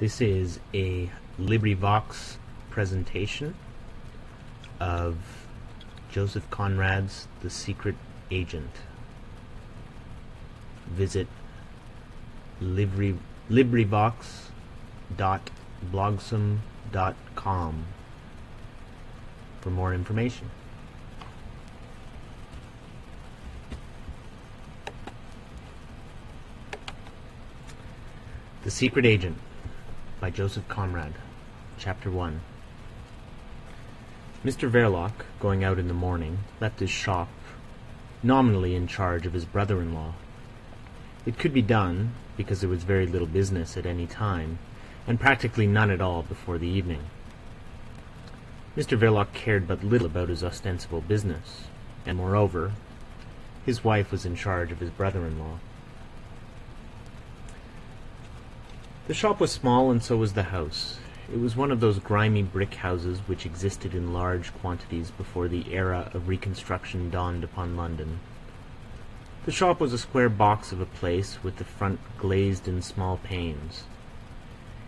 This is a LibriVox presentation of Joseph Conrad's The Secret Agent. Visit LibriVox.blogsome.com for more information. The Secret Agent by Joseph Conrad, Chapter 1. Mr. Verloc, going out in the morning, left his shop nominally in charge of his brother-in-law. It could be done, because there was very little business at any time, and practically none at all before the evening. Mr. Verloc cared but little about his ostensible business, and moreover, his wife was in charge of his brother-in-law. The shop was small, and so was the house. It was one of those grimy brick houses which existed in large quantities before the era of reconstruction dawned upon London. The shop was a square box of a place with the front glazed in small panes.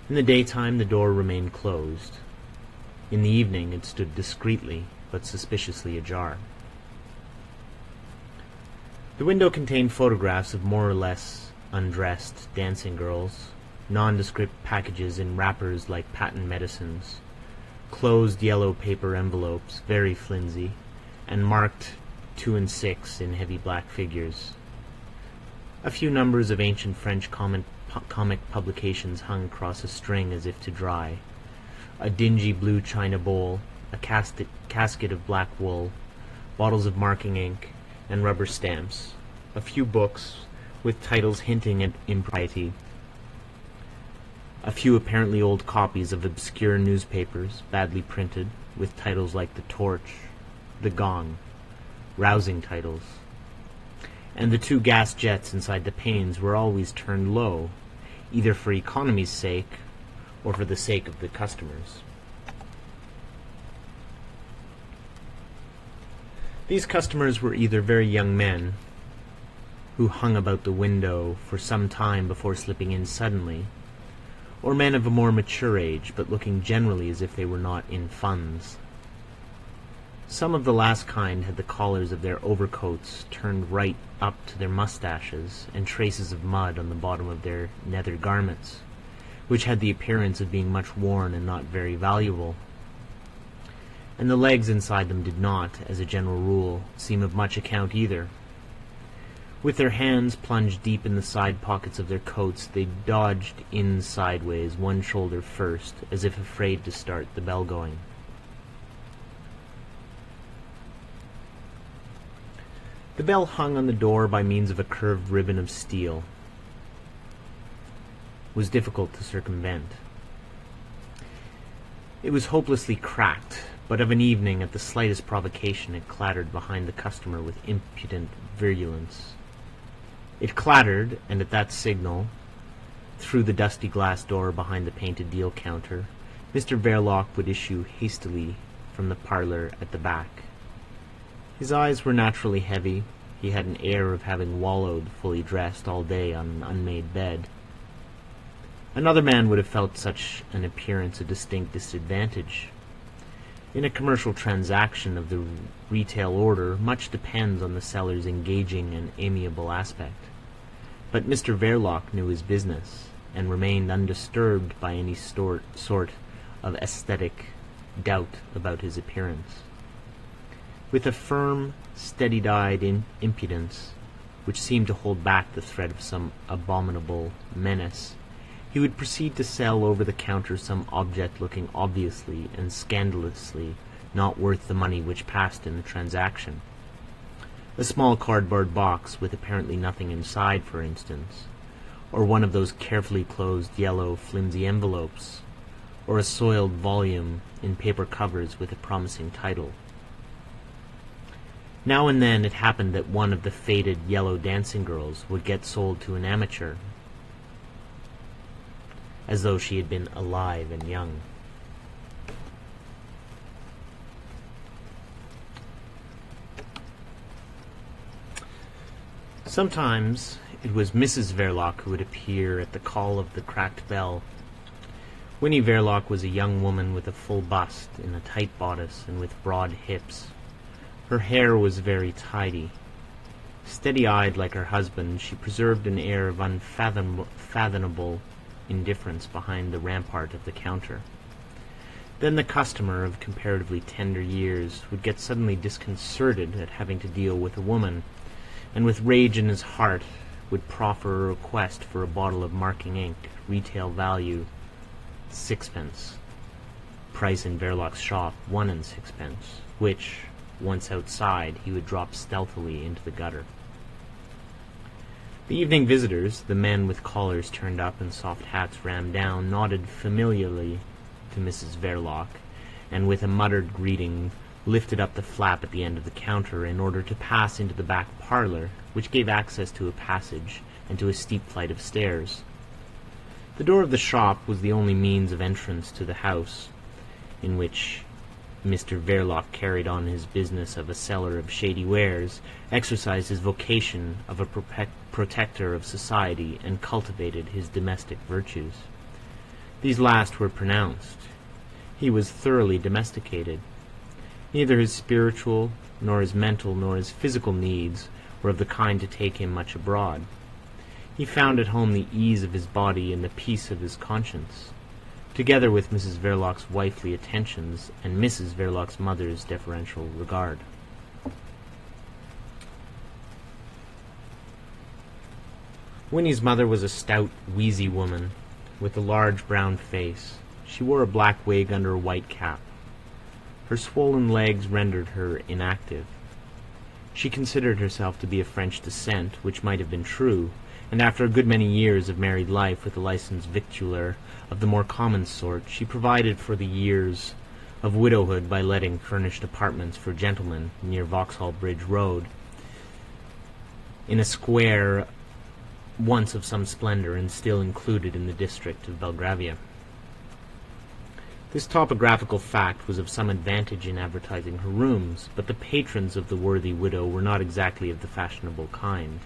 In the daytime the door remained closed. In the evening it stood discreetly but suspiciously ajar. The window contained photographs of more or less undressed dancing girls, nondescript packages in wrappers like patent medicines, closed yellow paper envelopes, very flimsy, and marked 2 and 6 in heavy black figures. A few numbers of ancient French comic publications hung across a string as if to dry, a dingy blue china bowl, a casket of black wool, bottles of marking ink, and rubber stamps, a few books with titles hinting at impropriety, a few apparently old copies of obscure newspapers, badly printed, with titles like The Torch, The Gong, rousing titles. And the 2 gas jets inside the panes were always turned low, either for economy's sake or for the sake of the customers. These customers were either very young men, who hung about the window for some time before slipping in suddenly, or men of a more mature age, but looking generally as if they were not in funds. Some of the last kind had the collars of their overcoats turned right up to their moustaches, and traces of mud on the bottom of their nether garments, which had the appearance of being much worn and not very valuable. And the legs inside them did not, as a general rule, seem of much account either. With their hands plunged deep in the side pockets of their coats, they dodged in sideways, one shoulder first, as if afraid to start the bell going. The bell hung on the door by means of a curved ribbon of steel. It was difficult to circumvent. It was hopelessly cracked, but of an evening, at the slightest provocation, it clattered behind the customer with impudent virulence. It clattered, and at that signal, through the dusty glass door behind the painted deal counter, Mr. Verloc would issue hastily from the parlour at the back. His eyes were naturally heavy. He had an air of having wallowed, fully dressed, all day on an unmade bed. Another man would have felt such an appearance a distinct disadvantage. In a commercial transaction of the retail order, much depends on the seller's engaging and amiable aspect. But Mr. Verloc knew his business, and remained undisturbed by any sort of aesthetic doubt about his appearance. With a firm, steady-eyed impudence, which seemed to hold back the threat of some abominable menace, he would proceed to sell over the counter some object looking obviously and scandalously not worth the money which passed in the transaction. A small cardboard box with apparently nothing inside, for instance, or one of those carefully closed yellow flimsy envelopes, or a soiled volume in paper covers with a promising title. Now and then it happened that one of the faded yellow dancing girls would get sold to an amateur, as though she had been alive and young. Sometimes it was Mrs. Verloc who would appear at the call of the cracked bell, Winnie Verloc was a young woman with a full bust, in a tight bodice, and with broad hips. Her hair was very tidy. Steady-eyed like her husband, she preserved an air of unfathomable indifference behind the rampart of the counter. Then the customer of comparatively tender years would get suddenly disconcerted at having to deal with a woman, and with rage in his heart would proffer a request for a bottle of marking ink, retail value 6d. Price in Verloc's shop 1 and 6d, which, once outside, he would drop stealthily into the gutter. The evening visitors, the men with collars turned up and soft hats rammed down, nodded familiarly to Mrs. Verloc, and with a muttered greeting lifted up the flap at the end of the counter in order to pass into the back parlour, which gave access to a passage and to a steep flight of stairs. The door of the shop was the only means of entrance to the house, in which Mr. Verloc carried on his business of a seller of shady wares, exercised his vocation of a protector of society, and cultivated his domestic virtues. These last were pronounced. He was thoroughly domesticated. Neither his spiritual, nor his mental, nor his physical needs were of the kind to take him much abroad. He found at home the ease of his body and the peace of his conscience, together with Mrs. Verloc's wifely attentions and Mrs. Verloc's mother's deferential regard. Winnie's mother was a stout, wheezy woman, with a large brown face. She wore a black wig under a white cap. Her swollen legs rendered her inactive. She considered herself to be of French descent, which might have been true, and after a good many years of married life with a licensed victualler of the more common sort, she provided for the years of widowhood by letting furnished apartments for gentlemen near Vauxhall Bridge Road, in a square once of some splendor and still included in the district of Belgravia. This topographical fact was of some advantage in advertising her rooms, but the patrons of the worthy widow were not exactly of the fashionable kind.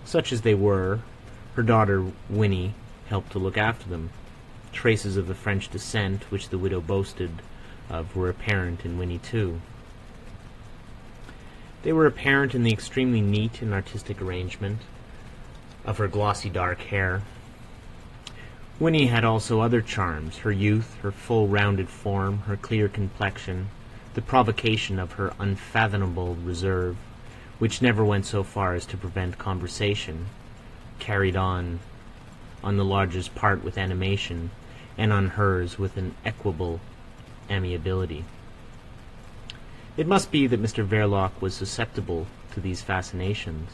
Such as they were, her daughter Winnie helped to look after them. Traces of the French descent which the widow boasted of were apparent in Winnie too. They were apparent in the extremely neat and artistic arrangement of her glossy dark hair. Winnie had also other charms: her youth, her full rounded form, her clear complexion, the provocation of her unfathomable reserve, which never went so far as to prevent conversation, carried on the lodger's part with animation, and on hers with an equable amiability. It must be that Mr. Verloc was susceptible to these fascinations.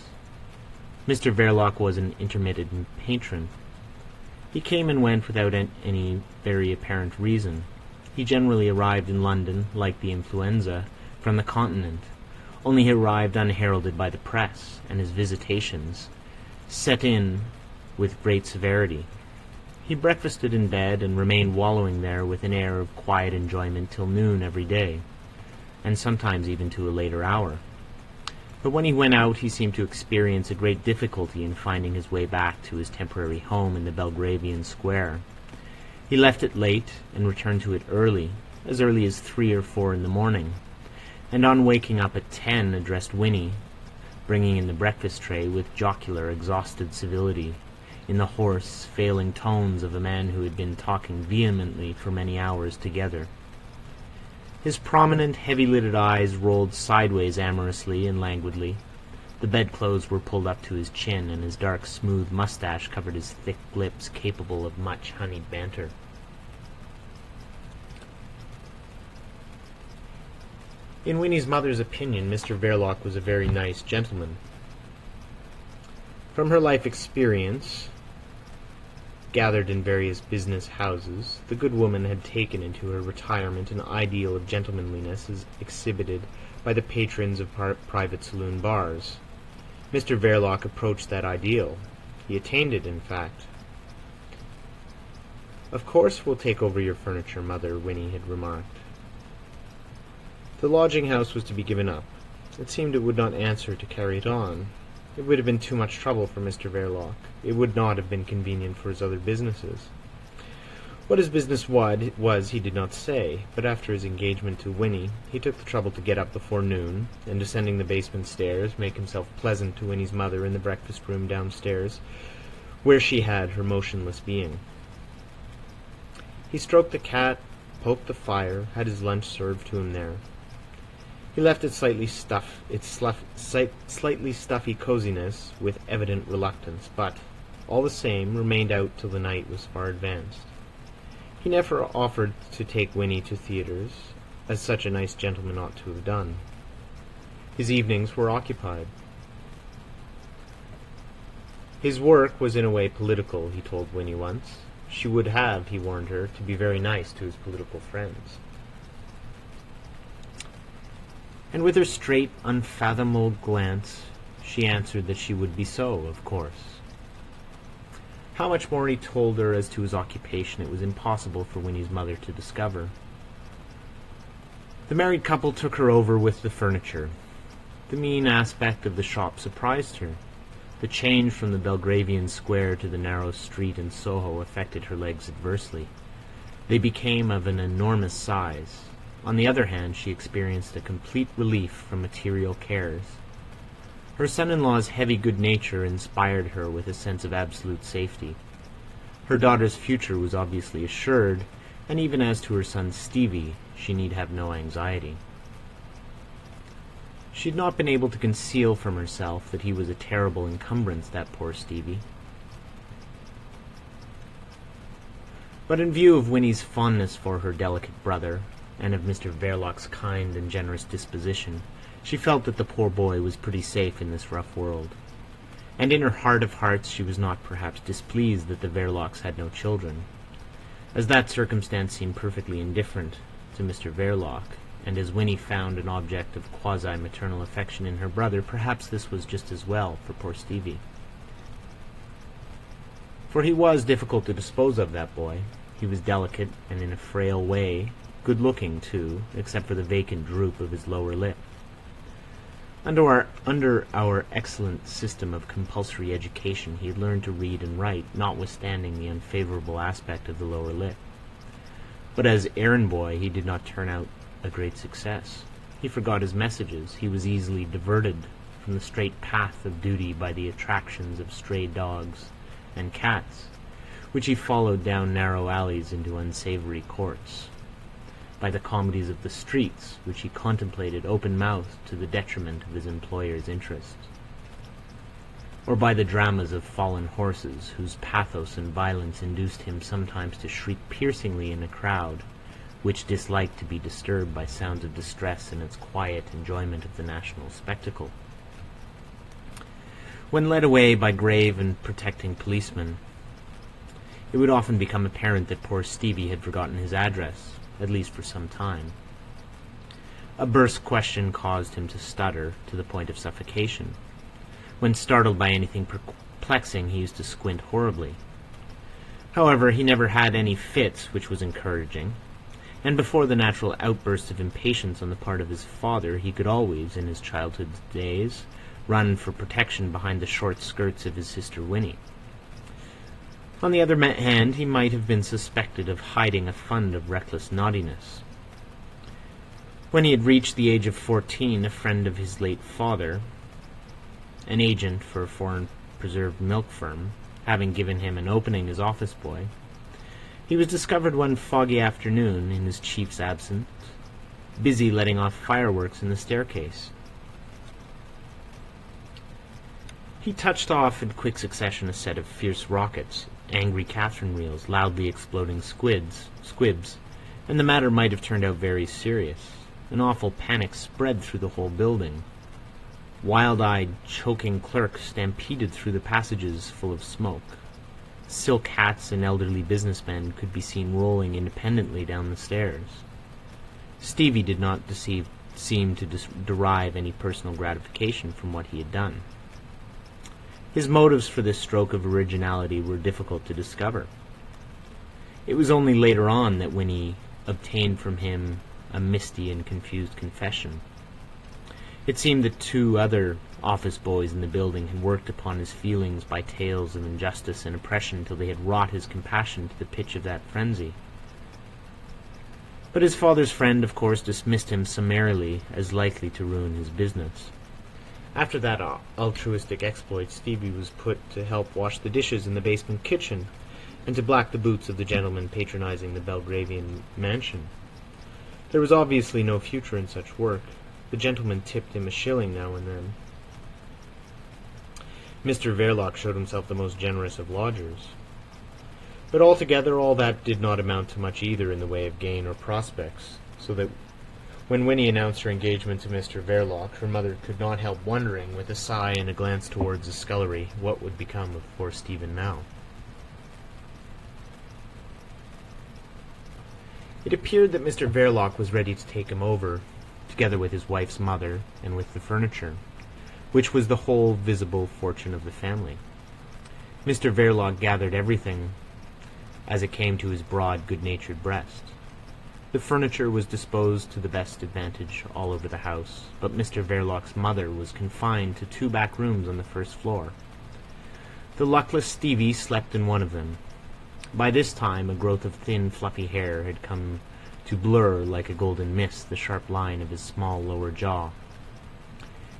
Mr. Verloc was an intermittent patron. He came and went without any very apparent reason. He generally arrived in London, like the influenza, from the Continent, only he arrived unheralded by the press, and his visitations set in with great severity. He breakfasted in bed, and remained wallowing there with an air of quiet enjoyment till noon every day, and sometimes even to a later hour. But when he went out, he seemed to experience a great difficulty in finding his way back to his temporary home in the Belgravian Square. He left it late, and returned to it early as 3 or 4 in the morning, and on waking up at 10 addressed Winnie, bringing in the breakfast tray with jocular, exhausted civility, in the hoarse, failing tones of a man who had been talking vehemently for many hours together. His prominent, heavy-lidded eyes rolled sideways amorously and languidly. The bedclothes were pulled up to his chin, and his dark, smooth moustache covered his thick lips, capable of much honeyed banter. In Winnie's mother's opinion, Mr. Verloc was a very nice gentleman. From her life experience, gathered in various business houses, the good woman had taken into her retirement an ideal of gentlemanliness as exhibited by the patrons of private saloon bars. Mr. Verloc approached that ideal. He attained it, in fact. "Of course we'll take over your furniture, Mother," Winnie had remarked. The lodging-house was to be given up. It seemed it would not answer to carry it on. It would have been too much trouble for Mr. Verloc. It would not have been convenient for his other businesses. What his business was he did not say, but after his engagement to Winnie, he took the trouble to get up before noon, and descending the basement stairs, make himself pleasant to Winnie's mother in the breakfast-room downstairs, where she had her motionless being. He stroked the cat, poked the fire, had his lunch served to him there. He left its slightly stuffy coziness with evident reluctance, but, all the same, remained out till the night was far advanced. He never offered to take Winnie to theatres, as such a nice gentleman ought to have done. His evenings were occupied. His work was in a way political, he told Winnie once. She would have, he warned her, to be very nice to his political friends. And with her straight, unfathomable glance, she answered that she would be so, of course. How much more he told her as to his occupation it was impossible for Winnie's mother to discover. The married couple took her over with the furniture. The mean aspect of the shop surprised her. The change from the Belgravian square to the narrow street in Soho affected her legs adversely. They became of an enormous size. On the other hand, she experienced a complete relief from material cares. Her son-in-law's heavy good nature inspired her with a sense of absolute safety. Her daughter's future was obviously assured, and even as to her son Stevie, she need have no anxiety. She had not been able to conceal from herself that he was a terrible encumbrance, that poor Stevie. But in view of Winnie's fondness for her delicate brother, and of Mr. Verloc's kind and generous disposition, she felt that the poor boy was pretty safe in this rough world. And in her heart of hearts she was not perhaps displeased that the Verlocs had no children. As that circumstance seemed perfectly indifferent to Mr. Verloc, and as Winnie found an object of quasi-maternal affection in her brother, perhaps this was just as well for poor Stevie. For he was difficult to dispose of, that boy. He was delicate, and in a frail way, good-looking, too, except for the vacant droop of his lower lip. Under our excellent system of compulsory education, he had learned to read and write, notwithstanding the unfavourable aspect of the lower lip. But as errand boy he did not turn out a great success. He forgot his messages. He was easily diverted from the straight path of duty by the attractions of stray dogs and cats, which he followed down narrow alleys into unsavoury courts, by the comedies of the streets, which he contemplated open-mouthed to the detriment of his employer's interests, or by the dramas of fallen horses, whose pathos and violence induced him sometimes to shriek piercingly in a crowd which disliked to be disturbed by sounds of distress in its quiet enjoyment of the national spectacle. When led away by grave and protecting policemen, it would often become apparent that poor Stevie had forgotten his address, at least for some time. A brusque question caused him to stutter to the point of suffocation. When startled by anything perplexing, he used to squint horribly. However, he never had any fits, which was encouraging, and before the natural outburst of impatience on the part of his father, he could always, in his childhood days, run for protection behind the short skirts of his sister Winnie. On the other hand, he might have been suspected of hiding a fund of reckless naughtiness. When he had reached the age of 14, a friend of his late father, an agent for a foreign preserved milk firm, having given him an opening as office boy, he was discovered one foggy afternoon, in his chief's absence, busy letting off fireworks in the staircase. He touched off in quick succession a set of fierce rockets, angry Catherine reels, loudly exploding squibs, and the matter might have turned out very serious. An awful panic spread through the whole building. Wild-eyed, choking clerks stampeded through the passages full of smoke. Silk hats and elderly businessmen could be seen rolling independently down the stairs. Stevie did not seem to derive any personal gratification from what he had done. His motives for this stroke of originality were difficult to discover. It was only later on that Winnie obtained from him a misty and confused confession. It seemed that two other office boys in the building had worked upon his feelings by tales of injustice and oppression till they had wrought his compassion to the pitch of that frenzy. But his father's friend, of course, dismissed him summarily as likely to ruin his business. After that altruistic exploit, Stevie was put to help wash the dishes in the basement kitchen and to black the boots of the gentleman patronizing the Belgravian mansion. There was obviously no future in such work. The gentleman tipped him a shilling now and then. Mr. Verloc showed himself the most generous of lodgers. But altogether all that did not amount to much either in the way of gain or prospects, so that when Winnie announced her engagement to Mr. Verloc, her mother could not help wondering, with a sigh and a glance towards the scullery, what would become of poor Stephen now. It appeared that Mr. Verloc was ready to take him over, together with his wife's mother and with the furniture, which was the whole visible fortune of the family. Mr. Verloc gathered everything as it came to his broad, good-natured breast. The furniture was disposed to the best advantage all over the house, but Mr. Verloc's mother was confined to 2 back rooms on the first floor. The luckless Stevie slept in one of them. By this time a growth of thin, fluffy hair had come to blur like a golden mist the sharp line of his small lower jaw.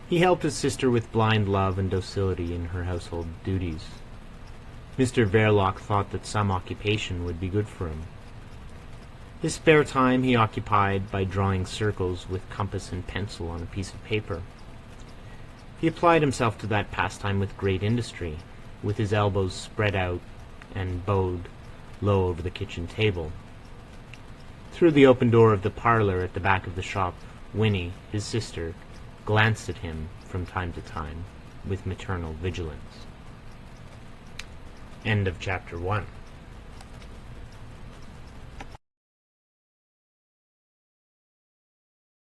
He helped his sister with blind love and docility in her household duties. Mr. Verloc thought that some occupation would be good for him. His spare time he occupied by drawing circles with compass and pencil on a piece of paper. He applied himself to that pastime with great industry, with his elbows spread out and bowed low over the kitchen table. Through the open door of the parlour at the back of the shop, Winnie, his sister, glanced at him from time to time with maternal vigilance. End of chapter 1.